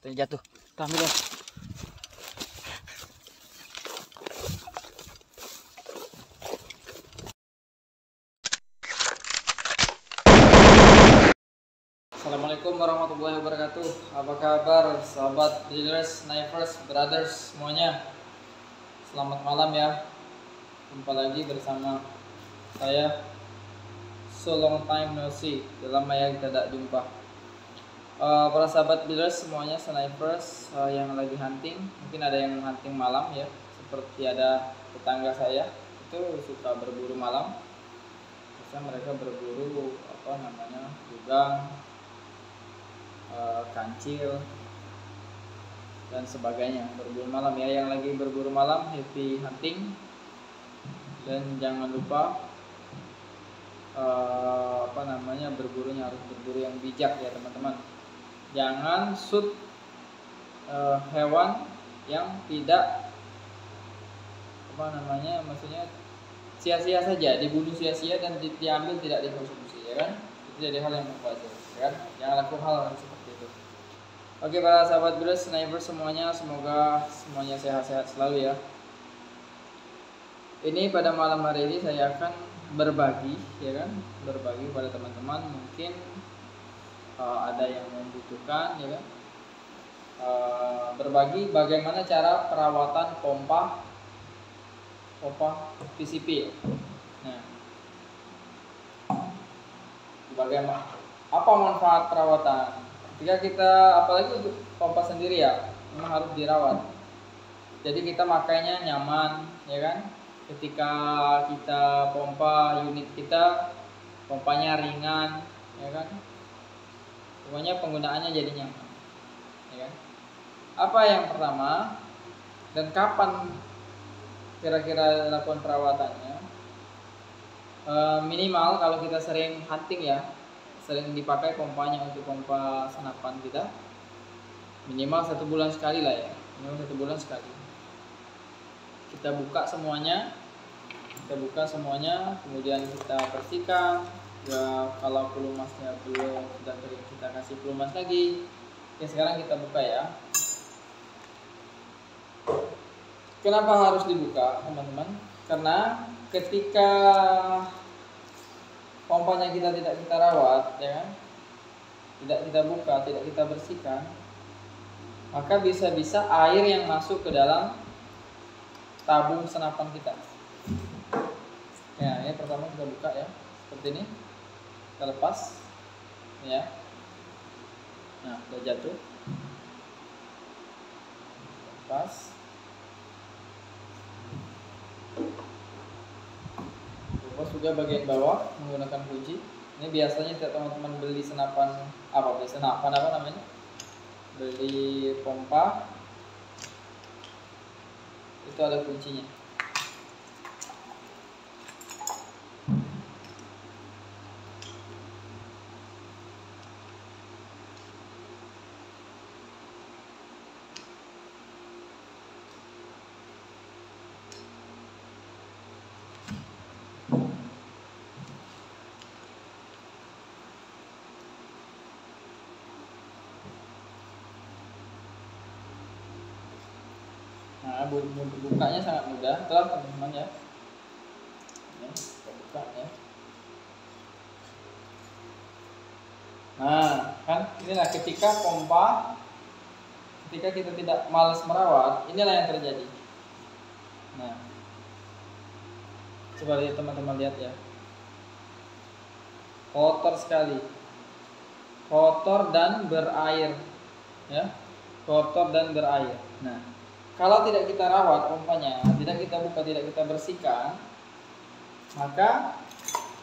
Ini jatuh. Kita ambil ya. Assalamualaikum warahmatullahi wabarakatuh. Apa kabar sahabat breeders, snipers, brothers semuanya? Selamat malam ya. Jumpa lagi bersama saya. So long time no see. Sudah lama ya kita tidak jumpa. Para sahabat breeders semuanya, snipers yang lagi hunting, mungkin ada yang hunting malam ya. Seperti ada tetangga saya itu suka berburu malam. Biasanya mereka berburu udang, kancil dan sebagainya, berburu malam ya. Yang lagi berburu malam, happy hunting, dan jangan lupa berburunya harus berburu yang bijak ya teman-teman. Jangan shoot hewan yang tidak maksudnya sia-sia saja, dibunuh sia-sia dan diambil tidak dikonsumsi ya kan. Itu jadi hal yang mubazir ya kan. Jangan lakukan hal yang seperti itu. Oke para sahabat breeders, snipers semuanya, semoga semuanya sehat-sehat selalu ya. Ini pada malam hari ini saya akan berbagi ya kan, berbagi pada teman-teman, mungkin ada yang membutuhkan ya kan, berbagi bagaimana cara perawatan pompa PCP. Nah, bagaimana, apa manfaat perawatan ketika kita, apalagi untuk pompa sendiri ya, memang harus dirawat. Jadi kita makainya nyaman ya kan. Ketika kita pompa unit kita, pompanya ringan ya kan, pokoknya penggunaannya jadi nyaman ya kan. Apa yang pertama dan kapan kira-kira lakukan perawatannya? Minimal kalau kita sering hunting ya, sering dipakai pompanya untuk pompa senapan kita, minimal 1 bulan sekali lah ya, minimal 1 bulan sekali. Kita buka semuanya, kemudian kita bersihkan ya. Kalau pelumasnya belum sudah kering, kita kasih pelumas lagi ya. Sekarang kita buka ya. Kenapa harus dibuka teman-teman? Karena ketika pompanya kita tidak kita rawat ya kan, tidak kita buka, tidak kita bersihkan, maka bisa-bisa air yang masuk ke dalam tabung senapan kita. Ya, ini pertama kita buka ya, seperti ini. Kita lepas ya. Nah, udah jatuh. Lepas. Lepas juga bagian bawah menggunakan kunci. Ini biasanya setiap teman-teman beli senapan beli pompa, itu ada kuncinya. Nah, bukanya sangat mudah, teman-teman ya. Ini kita buka ya. Nah, kan inilah ketika kita tidak malas merawat, inilah yang terjadi. Nah, coba lihat teman-teman, lihat ya. Kotor sekali. Kotor dan berair ya. Kotor dan berair. Nah, kalau tidak kita rawat pompanya, tidak kita buka, tidak kita bersihkan, maka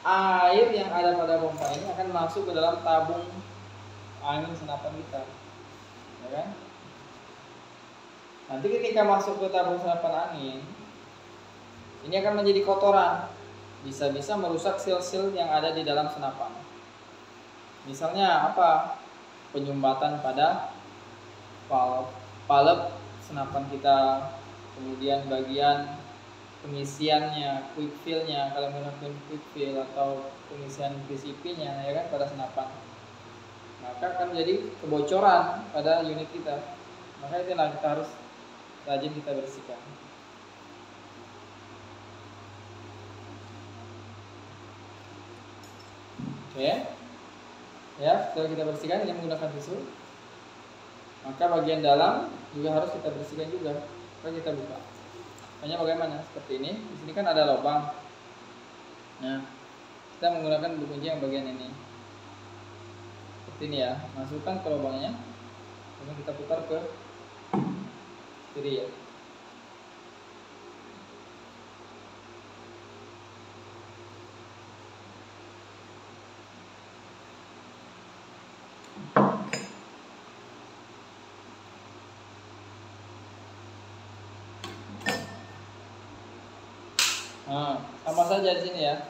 air yang ada pada pompa ini akan masuk ke dalam tabung angin senapan kita, ya kan? Nanti ketika masuk ke tabung senapan angin, ini akan menjadi kotoran, bisa-bisa merusak sel-sel yang ada di dalam senapan. Misalnya apa? Penyumbatan pada valve senapan kita, kemudian bagian pengisiannya, quick fill-nya, kalau menggunakan quick fill atau pengisian PCP-nya ya kan pada senapan, maka akan jadi kebocoran pada unit kita. Maka itulah kita harus rajin kita bersihkan. Oke. Ya, setelah kita bersihkan ini menggunakan tisu. Maka bagian dalam juga harus kita bersihkan juga. Maka kita buka. Hanya bagaimana? Seperti ini. Di sini kan ada lubang. Nah, kita menggunakan bunyi kunci yang bagian ini. Seperti ini ya. Masukkan ke lubangnya. Kemudian kita putar ke kiri ya. Nah, sama saja di sini ya.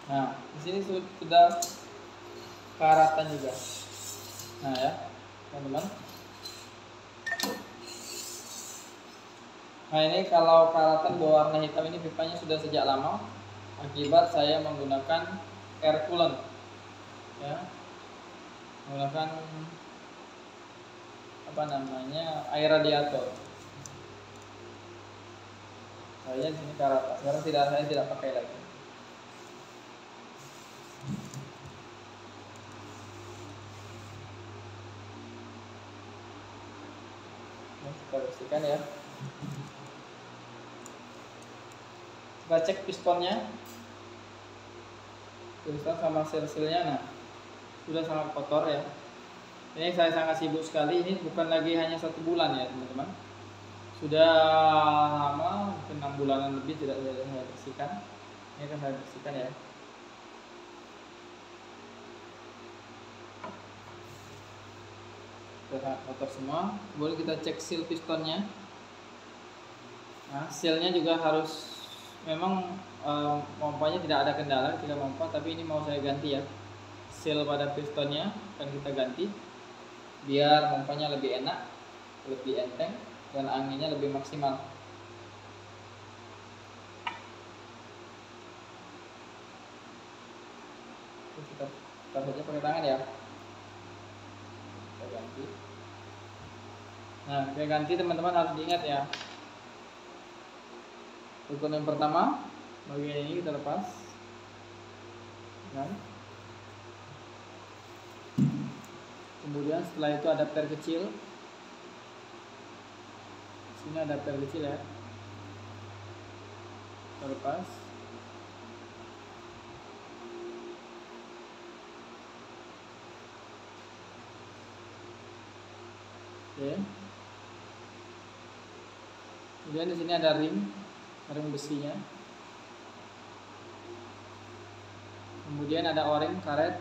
Nah, di sini sudah karatan juga. Nah ya, teman-teman. Nah ini kalau karatan berwarna hitam ini pipanya sudah sejak lama. Akibat saya menggunakan air coolant, ya, menggunakan apa namanya air radiator. Saya di sini karatan. Sekarang saya tidak pakai lagi. Kita bersihkan ya. Kita cek pistonnya, piston sama seal-sealnya. Nah, sudah sangat kotor ya. Ini saya sangat sibuk sekali. Ini bukan lagi hanya 1 bulan ya teman-teman. Sudah lama, mungkin 6 bulanan lebih tidak saya bersihkan. Ini akan saya bersihkan ya. Sudah kotor semua. Boleh kita cek seal pistonnya. Nah, sealnya juga harus memang pompanya tidak ada kendala ketika pompa, tapi ini mau saya ganti ya. Seal pada pistonnya akan kita ganti biar pompanya lebih enak, lebih enteng dan anginnya lebih maksimal. Kita saja pakai tangan ya. Kita ganti. Nah, kita ganti teman-teman harus diingat ya. Untuk yang pertama, bagian ini kita lepas. Nah. Kemudian setelah itu adapter kecil. Sini adapter kecil ya. Kita lepas. Oke. Kemudian di sini ada ring besinya. Kemudian ada o-ring karet.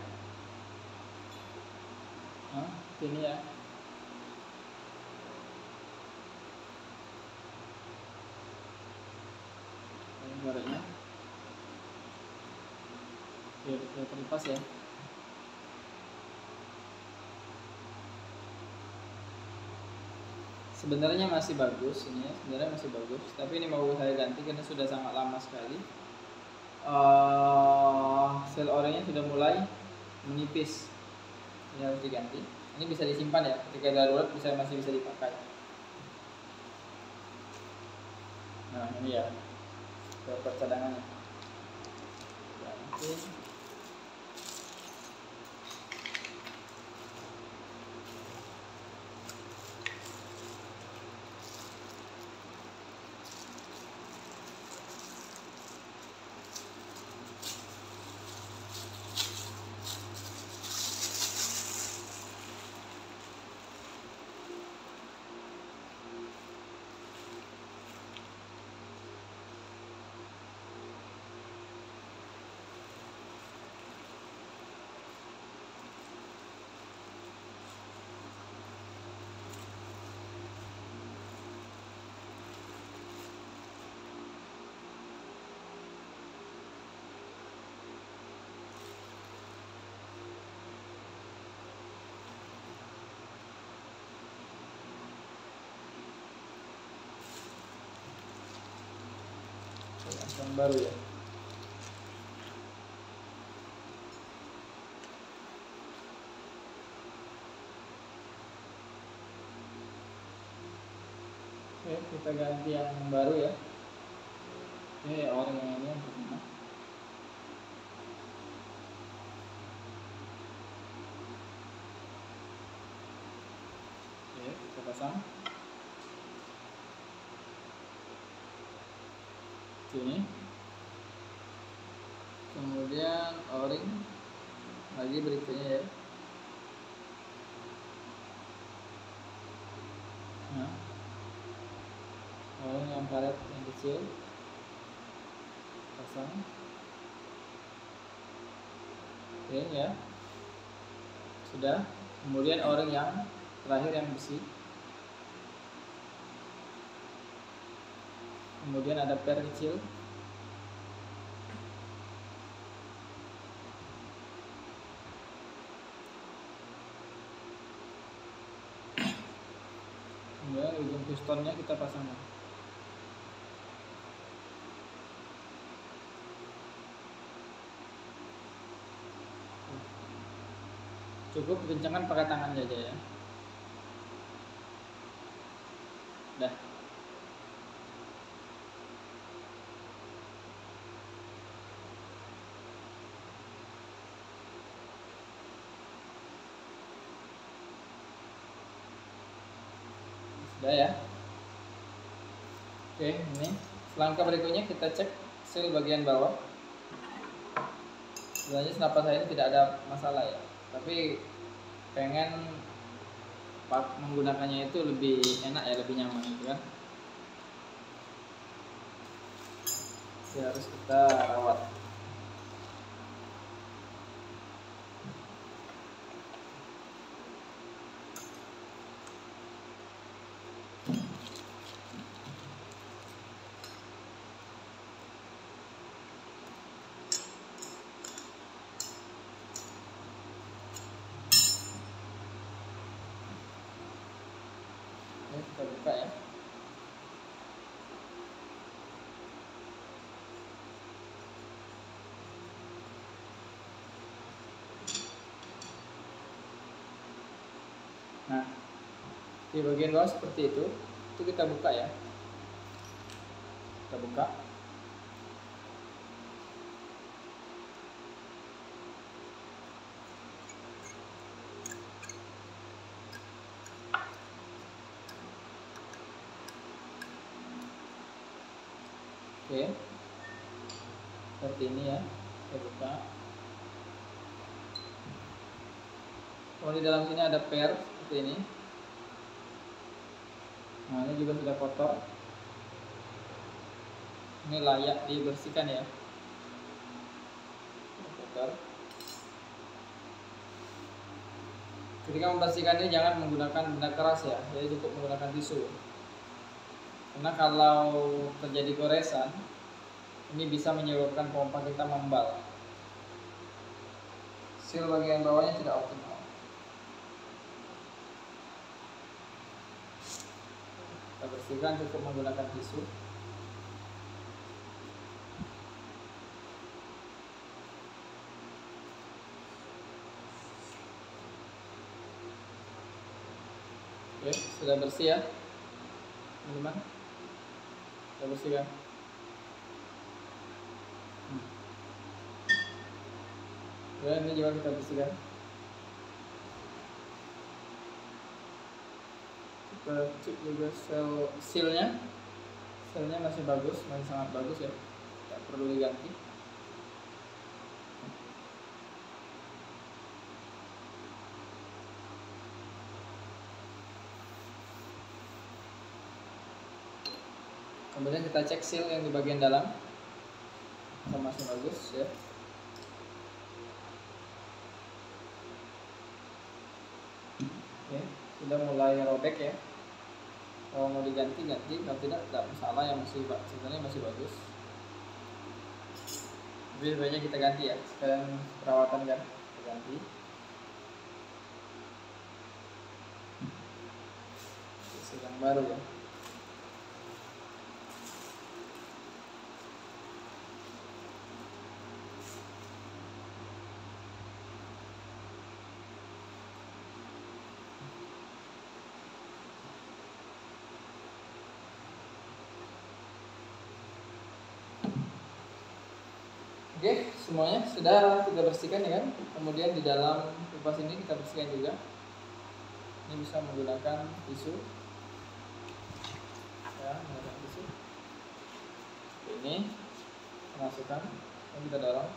Nah, ini ya. Ini karetnya. Oke, sudah terlepas ya. Sebenarnya masih bagus ini ya, sebenarnya masih bagus. Tapi ini mau saya ganti karena sudah sangat lama sekali. Seal o-ringnya sudah mulai menipis. Ini harus diganti. Ini bisa disimpan ya, ketika darurat masih bisa dipakai. Nah ini ya, beberapa cadangannya. Ganti. Yang baru ya. Oke, kita ganti yang baru ya. Oke, o-ring yang ini yang pertama. Oke, kita pasang sini. Kemudian o-ring lagi berikutnya ya. Nah, o-ring yang karet yang kecil pasang. Oke ya, sudah. Kemudian o-ring yang terakhir yang besi. Kemudian ada per kecil. Kemudian ujung pistonnya kita pasangkan. Cukup kencangkan pakai tangan aja ya. Dah. Sudah ya. Oke, ini langkah berikutnya kita cek seal bagian bawah. Sebenarnya senapan saya ini tidak ada masalah ya, tapi pengen menggunakannya itu lebih enak ya, lebih nyaman gitu kan. Jadi harus kita rawat. Oke, kita buka ya. Nah, di bagian bawah seperti itu kita buka ya. Kita buka. Oke, seperti ini ya. Kita buka. Oh, di dalam sini ada per seperti ini. Nah, ini juga sudah kotor. Ini layak dibersihkan ya. Kotor. Ketika membersihkan ini jangan menggunakan benda keras ya, jadi cukup menggunakan tisu. Karena kalau terjadi goresan, ini bisa menyebabkan pompa kita membal. Seal bagian bawahnya tidak optimal. Kita bersihkan cukup menggunakan tisu. Oke, sudah bersih ya, teman-teman. Kita bersihkan. Dan ini juga kita bersihkan. Kita cek juga sealnya masih bagus, masih sangat bagus ya, tidak perlu diganti. Kemudian kita cek seal yang di bagian dalam, masih bagus ya. Oke, sudah mulai robek ya. Kalau mau diganti, kalau tidak masalah ya, sebenarnya masih bagus. Tapi sebenarnya kita ganti ya, sekalian perawatan kan, kita ganti. Sedang baru ya. Oke, semuanya sudah kita bersihkan ya kan. Kemudian di dalam kipas ini kita bersihkan juga. Ini bisa menggunakan tisu. Ya, menggunakan tisu. Ini masukkan, ini kita dorong.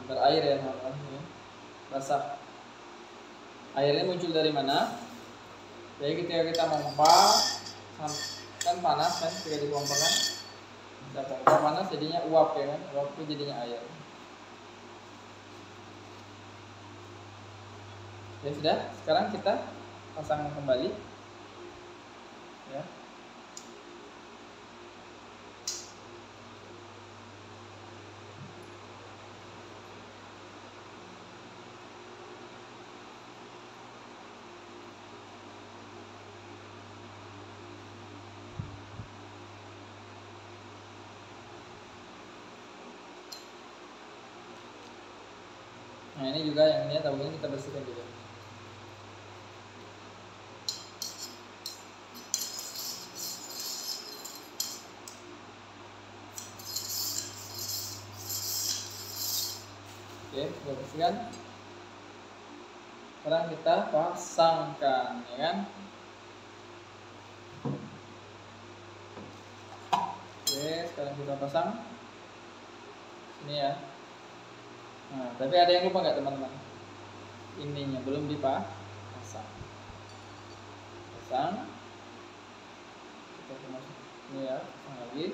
Berair ya teman-teman, basah. Airnya muncul dari mana? Jadi ketika kita pompa, kan panas kan, ketika dipompa kan, kita pompa panas jadinya uap ya kan, uap itu jadinya air. Ya sudah, sekarang kita pasang kembali, ya. Nah ini juga yang ini tahu ini kita bersihkan juga. Oke, kita bersihkan. Sekarang kita pasangkan, ya kan? Oke, sekarang kita pasang. Ini ya. Nah, tapi ada yang lupa nggak teman-teman? Ininya belum dipasang. Pasang. Kita masuk. Ini ya, pasang lagi.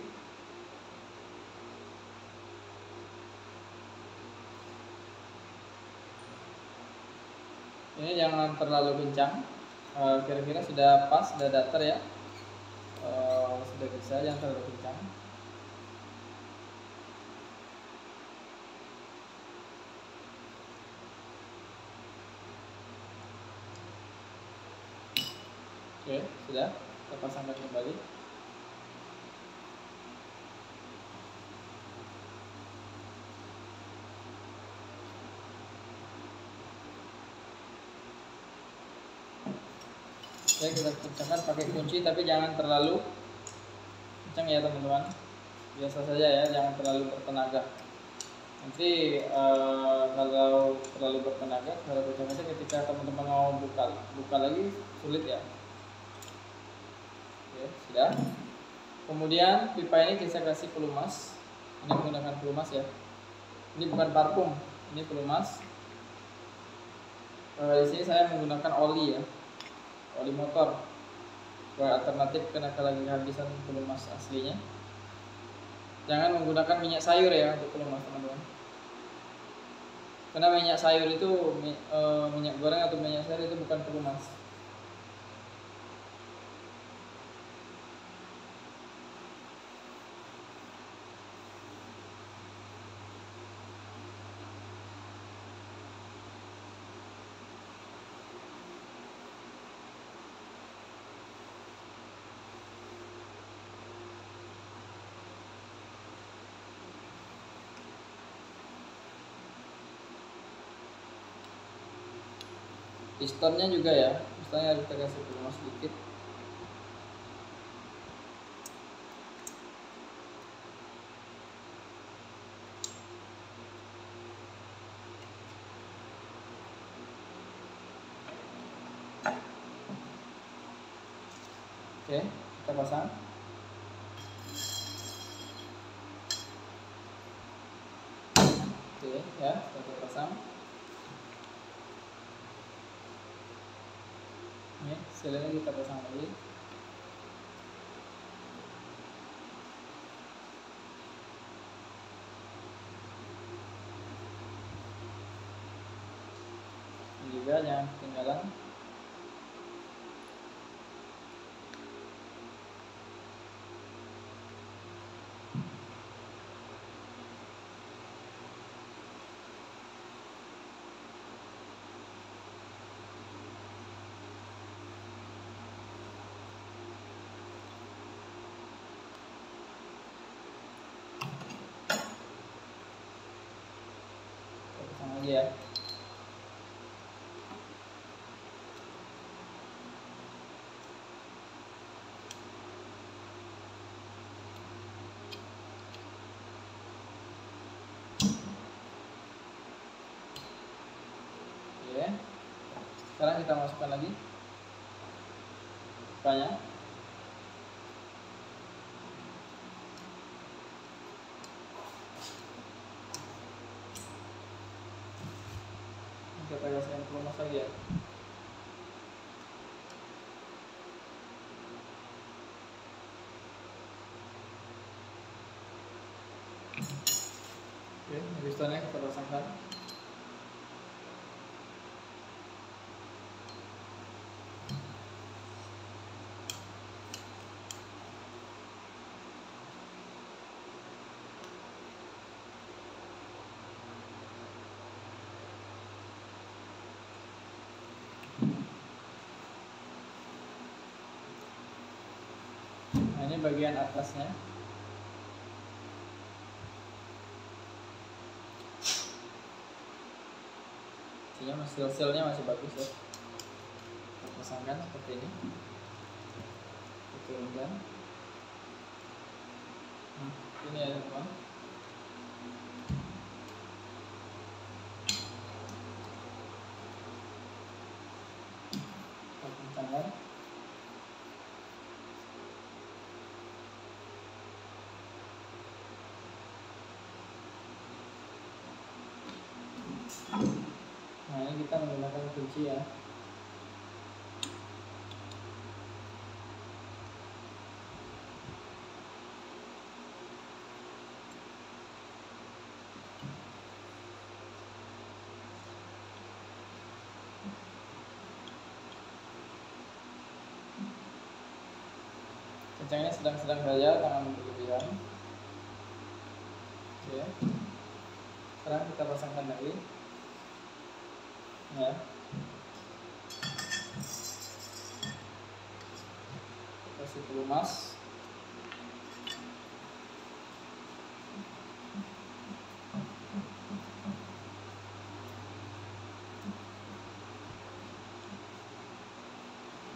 Ini jangan terlalu kencang. Kira-kira sudah pas, sudah datar ya. Sudah bisa, jangan terlalu kencang. Oke, sudah. Kita pasangkan kembali. Oke, kita kencangkan pakai kunci, tapi jangan terlalu kencang ya teman-teman. Biasa saja ya, jangan terlalu bertenaga. Nanti kalau terlalu bertenaga, kalau kencang ketika teman-teman mau buka lagi sulit ya. Oke, sudah. Kemudian pipa ini kita kasih pelumas. Ini menggunakan pelumas ya. Ini bukan parfum, ini pelumas. Di sini saya menggunakan oli ya, oli motor. Alternatif karena kalau lagi kehabisan pelumas aslinya. Jangan menggunakan minyak sayur ya untuk pelumas teman-teman. Karena minyak sayur itu minyak goreng atau minyak sayur itu bukan pelumas. Pistonnya juga ya, pistonnya harus kita kasih pelumas sedikit. Oke, kita pasang. Oke ya, kita pasang. Ini selanjutnya kita pasang lagi. Ini juga jangan ketinggalan. ya. Oke. Sekarang kita masukkan lagi banyak. Kita kasih yang pelumas lagi ya. Oke, pistonnya kita pasangkan. Nah, ini bagian atasnya. Isinya silnya masih bagus ya. Kita pasangkan seperti ini. Kita turunkan. Nah, ini ya teman. Kita kencangkan. Nah, ini kita menggunakan kunci ya. Kencangnya sedang-sedang saja, jangan berlebihan. Oke. Sekarang kita pasangkan lagi. Ya. Kasih pelumas.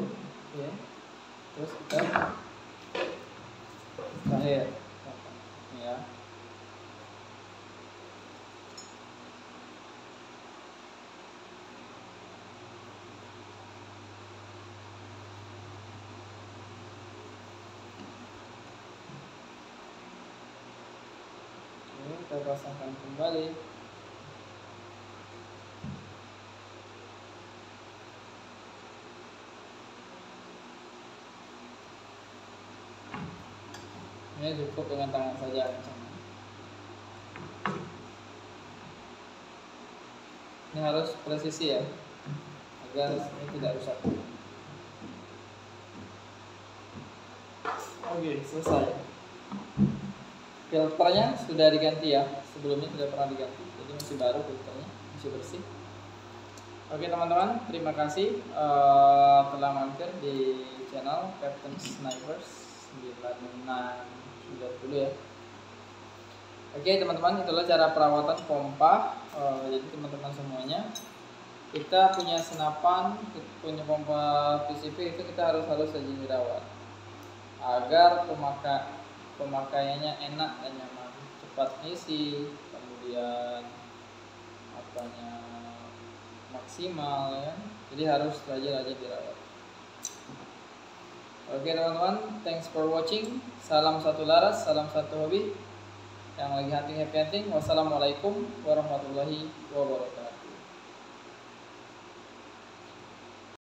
Oke. Terus kita terakhir ya. Kita pasangkan kembali. Ini cukup dengan tangan saja. Ini harus presisi ya, agar ini tidak rusak. Oke, selesai. Filternya sudah diganti ya, sebelumnya tidak pernah diganti, jadi masih baru filternya, masih bersih. Oke teman-teman, terima kasih telah mampir di channel Captain Snipers 9690 ya. Oke teman-teman, itulah cara perawatan pompa. Jadi teman-teman semuanya, kita punya senapan, punya pompa PCP itu kita harus rajin dirawat agar pemakaiannya enak dan nyaman, cepat isi, kemudian maksimal ya. Jadi harus rajin dirawat. Oke teman-teman, thanks for watching. Salam satu laras, salam satu hobi. Yang lagi hunting happy hunting. Wassalamualaikum warahmatullahi wabarakatuh.